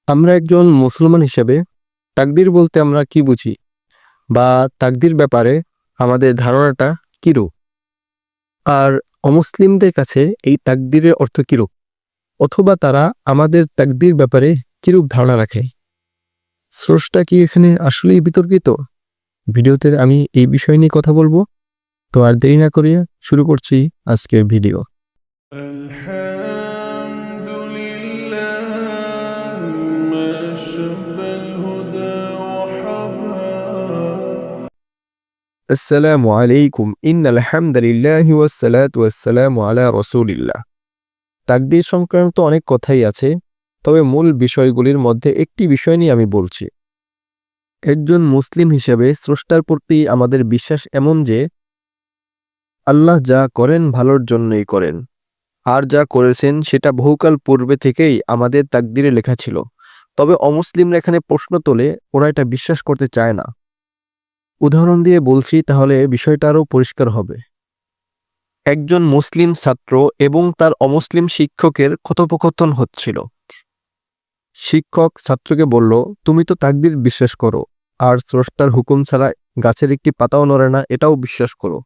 আমরা একজন মুসলমান হিসেবে তাকদীর বলতে আমরা কি বুঝি বা তাকদীর ব্যাপারে আমাদের ধারণাটা কিরূপ? আর অমুসলিমদের কাছে এই তাকদীরের অর্থ কিরূপ? অথবা তারা আমাদের তাকদীর ব্যাপারে কিরূপ ধারণা রাখে? স্রষ্টা কি এখানে আসলেই বিতর্কিত? ভিডিওতে আমি এই বিষয় নিয়ে কথা বলবো। তো আর দেরি না করিয়া শুরু করছি আজকের ভিডিও। আসসালামু আলাইকুম ইন্নাল হামদুলিল্লাহি ওয়াসসালাতু ওয়াসসালামু আলা রাসূলিল্লাহ। তাকদীর সংক্রান্ত অনেক কথাই আছে, তবে মূল বিষয়গুলির মধ্যে একটি বিষয় নিয়ে আমি বলছি। একজন মুসলিম হিসেবে স্রষ্টার প্রতি আমাদের বিশ্বাস এমন যে আল্লাহ যা করেন ভালোর জন্যই করেন, আর যা করেছেন সেটা বহুকাল পূর্বে থেকেই আমাদের তাকদীরে লেখা ছিল। তবে অমুসলিমরা এখানে প্রশ্ন তোলে, ওরা এটা বিশ্বাস করতে চায় না। উদাহরণ দিয়ে বলছি, তাহলে বিষয়টা আরও পরিষ্কার হবে। একজন মুসলিম ছাত্র এবং তার অমুসলিম শিক্ষকের কথোপকথন হচ্ছিল। শিক্ষক ছাত্রকে বলল, তুমি তো তাকদীর বিশ্বাস করো, আর স্রষ্টার হুকুম ছাড়া গাছের একটি পাতাও নড়ে না, এটাও বিশ্বাস করো।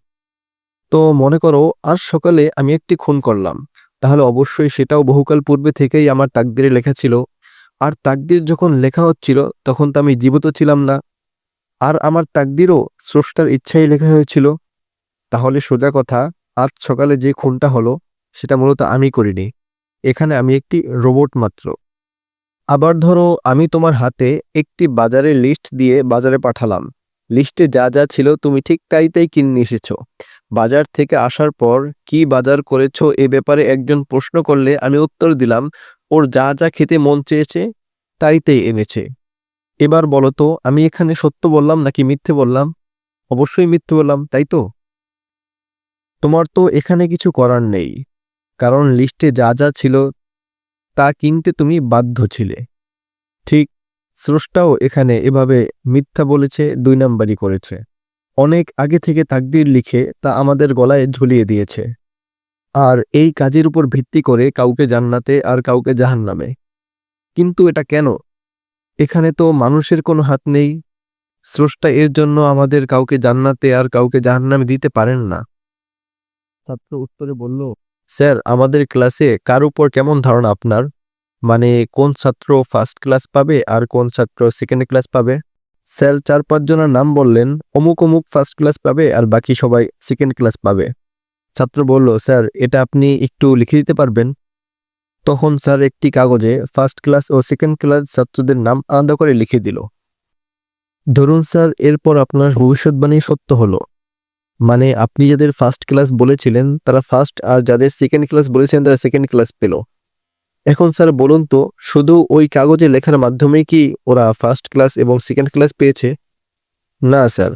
তো মনে করো আজ সকালে আমি একটি খুন করলাম, তাহলে অবশ্যই সেটাও বহুকাল পূর্বে থেকেই আমার তাকদীরে লেখা ছিল। আর তাকদীর যখন লেখা হচ্ছিল তখন তো আমি জীবিত ছিলাম না, আর আমার তাকদীরও স্রষ্টার ইচ্ছাই লেখা হয়েছিল। তাহলে সোজা কথা, আজ সকালে যে খুনটা হলো সেটা মূলত আমি করিনি, এখানে আমি একটি রোবট মাত্র। আবার ধরো আমি তোমার হাতে একটি বাজারের লিস্ট দিয়ে বাজারে পাঠালাম। লিস্টে যা যা ছিল তুমি ঠিক তাই তাই কিনে এসেছো। বাজার থেকে আসার পর কি বাজার করেছো এ ব্যাপারে একজন প্রশ্ন করলে আমি উত্তর দিলাম, ওর যা যা খেতে মন চেয়েছে তাই তাই এনেছে। এবার বলো তো, আমি এখানে সত্য বললাম নাকি মিথ্যে বললাম? অবশ্যই মিথ্যে বললাম, তাই তো? তোমার তো এখানে কিছু করার নেই, কারণ লিস্টে যা যা ছিল তা কিনতে তুমি বাধ্য ছিলে। ঠিক স্রষ্টাও এখানে এভাবে মিথ্যা বলেছে, 2 নাম্বারই করেছে। অনেক আগে থেকে তাকদীর লিখে তা আমাদের গলায় ঝুলিয়ে দিয়েছে, আর এই কাজের উপর ভিত্তি করে কাউকে জান্নাতে আর কাউকে জাহান্নামে। কিন্তু এটা কেন? এখানে তো মানুষের কোনো হাত নেই। স্রষ্টা এর জন্য আমাদের কাউকে জান্নাতে আর কাউকে জাহান্নামে দিতে পারেন না। ছাত্র উত্তরে বলল, স্যার আমাদের ক্লাসে কার উপর কেমন ধারণা আপনার? মানে কোন ছাত্র ফার্স্ট ক্লাস পাবে আর কোন ছাত্র সেকেন্ড ক্লাস পাবে? স্যার 4-5 জনের নাম বললেন, অমুক অমুক ফার্স্ট ক্লাস পাবে আর বাকি সবাই সেকেন্ড ক্লাস পাবে। ছাত্র বলল, স্যার এটা আপনি একটু লিখে দিতে পারবেন? তখন স্যার একটি কাগজে ফার্স্ট ক্লাস ও সেকেন্ড ক্লাস ছাত্রদের নাম আলাদা করে লিখে দিল। ধরুন স্যার, এরপর আপনার ভবিষ্যৎবাণী সত্য হলো। মানে আপনি যাদের ফার্স্ট ক্লাস বলেছিলেন তারা ফার্স্ট, আর যাদের সেকেন্ড ক্লাস বলেছিলেন তারা সেকেন্ড ক্লাস পেল। এখন স্যার বলুন তো, শুধু ওই কাগজে লেখার মাধ্যমেই কি ওরা ফার্স্ট ক্লাস এবং সেকেন্ড ক্লাস পেয়েছে? না স্যার,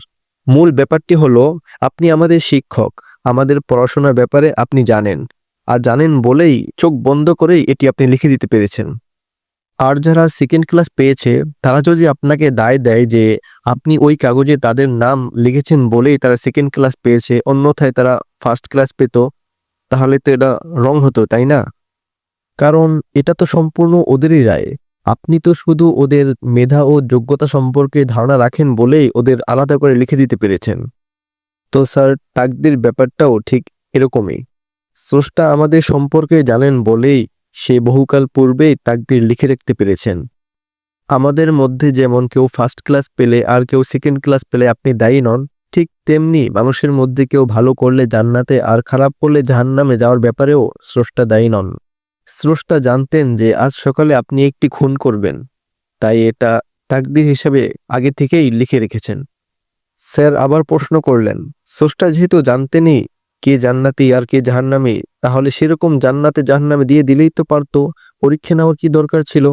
মূল ব্যাপারটি হলো আপনি আমাদের শিক্ষক, আমাদের পড়াশোনার ব্যাপারে আপনি জানেন, আর জানেন বলেই চোখ বন্ধ করেই এটি আপনি লিখে দিতে পেরেছেন। আর যারা সেকেন্ড ক্লাস পেয়েছে তারা যদি আপনাকে দায় দেয় যে আপনি ওই কাগজে তাদের নাম লিখেছেন বলেই তারা সেকেন্ড ক্লাস পেয়েছে, অন্যথায় তারা ফার্স্ট ক্লাস পেত, তাহলে তো এটা রং হতো, তাই না? কারণ এটা তো সম্পূর্ণ ওদেরই রায়। আপনি তো শুধু ওদের মেধা ও যোগ্যতা সম্পর্কে ধারণা রাখেন বলেই ওদের আলাদা করে লিখে দিতে পেরেছেন। তো স্যার তাকদীর ব্যাপারটাও ঠিক এরকমই। স্রষ্টা আমাদের সম্পর্কে জানেন বলেই সে বহুকাল পূর্বেই তাকদীর লিখে রাখতে পেরেছেন। আমাদের মধ্যে যেমন কেউ ফার্স্ট ক্লাস পেলে আর কেউ সেকেন্ড ক্লাস পেলে আপনি দায়ী নন, ঠিক তেমনি মানুষের মধ্যে কেউ ভালো করলে জান্নাতে আর খারাপ করলে জাহান্নামে যাওয়ার ব্যাপারেও স্রষ্টা দায়ী নন। স্রষ্টা জানতেন যে আজ সকালে আপনি একটি খুন করবেন, তাই এটা তাকদীর হিসাবে আগে থেকেই লিখে রেখেছেন। স্যার আবার প্রশ্ন করলেন, স্রষ্টা যেহেতু জানতেনই কে জান্নাতি আর কে জাহান্নামী, তাহলে সেরকম জান্নাতে জাহান্নামে দিয়ে দিলেই তো পারতো, পরীক্ষা নেওয়ার কি দরকার ছিল?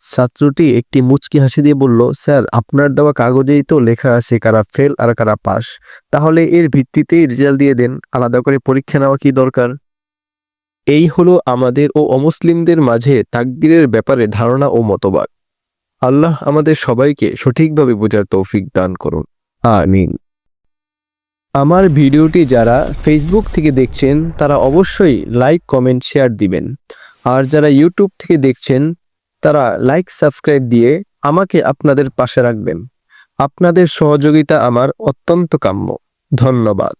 ছাত্রটি একটি মুচকি হাসি দিয়ে বলল, স্যার আপনার দেওয়া কাগজেই তো লেখা আছে কারা ফেল আর কারা পাস, তাহলে এর ভিত্তিতেই রেজাল্ট দিয়ে দেন, আলাদা করে পরীক্ষা নেওয়া কি দরকার? এই হলো আমাদের ও অমুসলিমদের মাঝে তাকদীরের ব্যাপারে ধারণা ও মতবাদ। আল্লাহ আমাদের সবাইকে সঠিকভাবে বোঝার তৌফিক দান করুন, আমিন। আমার ভিডিওটি যারা ফেসবুক থেকে দেখছেন তারা অবশ্যই লাইক, কমেন্ট, শেয়ার দিবেন। আর যারা ইউটিউব থেকে দেখছেন তারা লাইক সাবস্ক্রাইব দিয়ে আমাকে আপনাদের পাশে রাখবেন। আপনাদের সহযোগিতা আমার অত্যন্ত কাম্য। ধন্যবাদ।